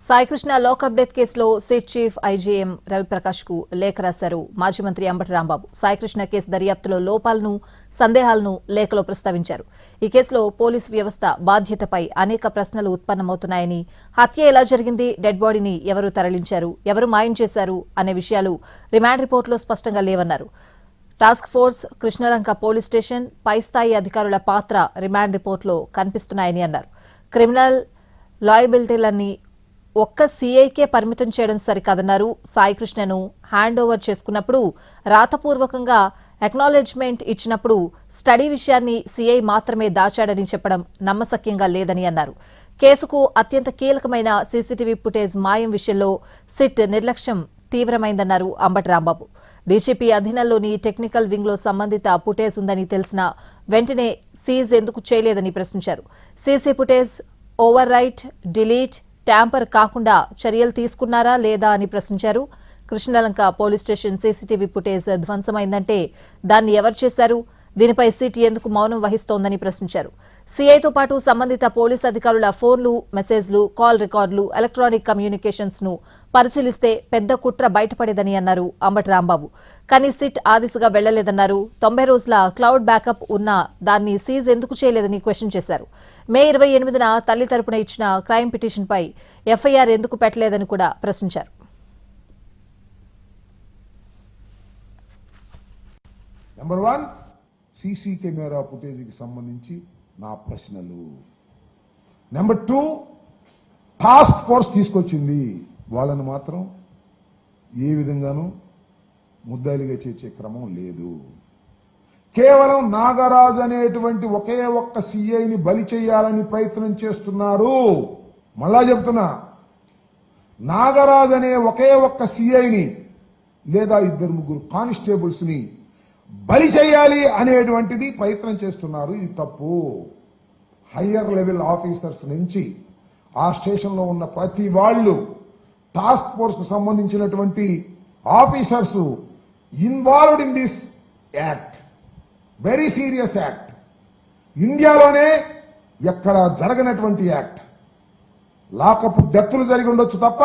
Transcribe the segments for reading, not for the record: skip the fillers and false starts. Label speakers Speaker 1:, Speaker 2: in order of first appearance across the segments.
Speaker 1: Saikrishna లోకప్ death కేసులో SIT chief IgM Ravi Prakash కు లేఖ రాశారు మాజీ మంత్రి అంబటి రాంబాబు. సాయికృష్ణ కేసు దర్యాప్తులో లోపాలను, సందేహాలను లేఖలో ప్రస్తావించారు. ఈ కేసులో పోలీసు వ్యవస్థ బాధ్యతపై అనేక ప్రశ్నలు ఉత్పన్నమవుతున్నాయని, హత్య ఎలా జరిగింది, డెడ్ బాడీని ఎవరు తరలించారు, ఎవరు మాయం చేశారు అనే విషయాలు రిమాండ్ రిపోర్టులో స్పష్టంగా లేవన్నారు. Task force, Krishnalanka police station, పై స్థాయి అధికారుల పాత్ర రిమాండ్ రిపోర్టులో కనిపిస్తున్నాయని అన్నారు. క్రిమినల్ లాయబిలిటీలన్నీ ఒక్క సీఐకే పరిమితం చేయడం సరికాదన్నారు. సాయికృష్ణను హ్యాండ్ ఓవర్ చేసుకున్నప్పుడు రాతపూర్వకంగా అక్నాలెడ్జ్మెంట్ ఇచ్చినప్పుడు స్టడీ విషయాన్ని సీఐ మాత్రమే దాచాడని చెప్పడం నమ్మశక్యంగా లేదని అన్నారు. కేసుకు అత్యంత కీలకమైన సీసీటీవీ ఫుటేజ్ మాయం విషయంలో సిట్ నిర్లక్ష్యం తీవ్రమైందన్నారు అంబటి రాంబాబు. డీజీపీ అధీనంలోని టెక్నికల్ వింగ్లో సంబంధిత ఫుటేజ్ ఉందని తెలిసినా వెంటనే సీజ్ ఎందుకు చేయలేదని ప్రశ్నించారు. CC footage overwrite, delete, tamper కాకుండా చర్యలు తీసుకున్నారా లేదా అని ప్రశ్నించారు. Krishnalanka police station CCTV footage ధ్వంసమైందంటే దాన్ని ఎవరు చేశారు, దీనిపై సిట్ ఎందుకు మౌనం వహిస్తోందని ప్రశ్నించారు. సీఐతో పాటు సంబంధిత పోలీస్ అధికారుల ఫోన్లు, మెసేజ్లు, కాల్ రికార్డులు, ఎలక్ట్రానిక్ కమ్యూనికేషన్స్ ను పరిశీలిస్తే పెద్ద కుట్ర బయటపడేదని అన్నారు అంబటి రాంబాబు. కానీ సిట్ ఆ దిశగా వెళ్లలేదన్నారు. 90 రోజుల క్లౌడ్ బ్యాకప్ ఉన్నా దాన్ని సీజ్ ఎందుకు చేయలేదని క్వశ్చన్ చేశారు. మే 28న తల్లి తరపున ఇచ్చిన క్రైమ్ పిటిషన్పై ఎఫ్ఐఆర్ ఎందుకు పెట్టలేదని కూడా ప్రశ్నించారు.
Speaker 2: నెంబర్ 1, సీసీ కెమెరా ఫుటేజీకి సంబంధించి నా ప్రశ్నలు. నెంబర్ 2, టాస్క్ ఫోర్స్ తీసుకొచ్చింది, వాళ్ళని మాత్రం ఏ విధంగానూ ముద్దాయిలుగా చేర్చే క్రమం లేదు. కేవలం నాగరాజ్ అనేటువంటి ఒకే ఒక్క సీఐని బలి చేయాలని ప్రయత్నం చేస్తున్నారు. మళ్ళా చెప్తున్నా, నాగరాజ్ అనే ఒకే ఒక్క సీఐని లేదా 2-3 కానిస్టేబుల్స్ ని బలి చేయాలి అనేటువంటిది ప్రయత్నం చేస్తున్నారు. ఇది తప్పు. హయ్యర్ లెవెల్ ఆఫీసర్స్ నుంచి ఆ స్టేషన్లో ఉన్న ప్రతి వాళ్ళు, టాస్క్ ఫోర్స్ కు సంబంధించినటువంటి officers involved in this act, very serious act, ఇండియాలోనే ఎక్కడ జరగనటువంటి యాక్ట్. లాకప్ డెత్తులు జరిగి ఉండొచ్చు తప్ప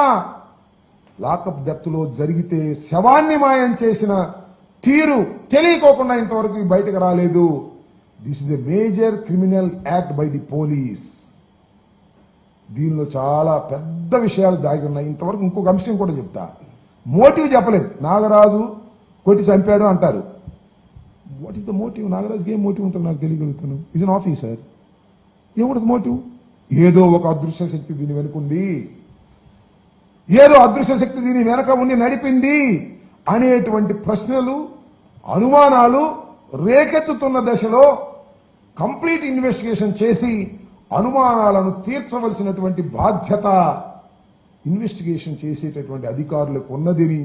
Speaker 2: లాకప్ డెత్తులో జరిగితే శవాన్ని మాయం చేసిన తీరు తెలియకోకుండా ఇంతవరకు బయటకు రాలేదు. This is a major criminal act by the police. దీనిలో చాలా పెద్ద విషయాలు దాగి ఉన్నాయి. ఇంతవరకు ఇంకొక అంశం కూడా చెప్తా. మోటివ్ చెప్పలేదు. నాగరాజు కొట్టి చంపాడు అంటారు. What is the motive? నాగరాజుకి ఏం మోటివ్ ఉంటుంది నాకు తెలియగలుగుతాను. Is an officer. ఏముంటుంది మోటివ్? ఏదో ఒక అదృశ్య శక్తి దీని వెనుకుంది, ఏదో అదృశ్య శక్తి దీని వెనక ఉండి నడిపింది అనేటువంటి ప్రశ్నలు, అనుమానాలు రేకెత్తుతున్న దశలో కంప్లీట్ ఇన్వెస్టిగేషన్ చేసి అనుమానాలను తీర్చవలసినటువంటి బాధ్యత ఇన్వెస్టిగేషన్ చేసేటటువంటి అధికారులకు ఉన్నదని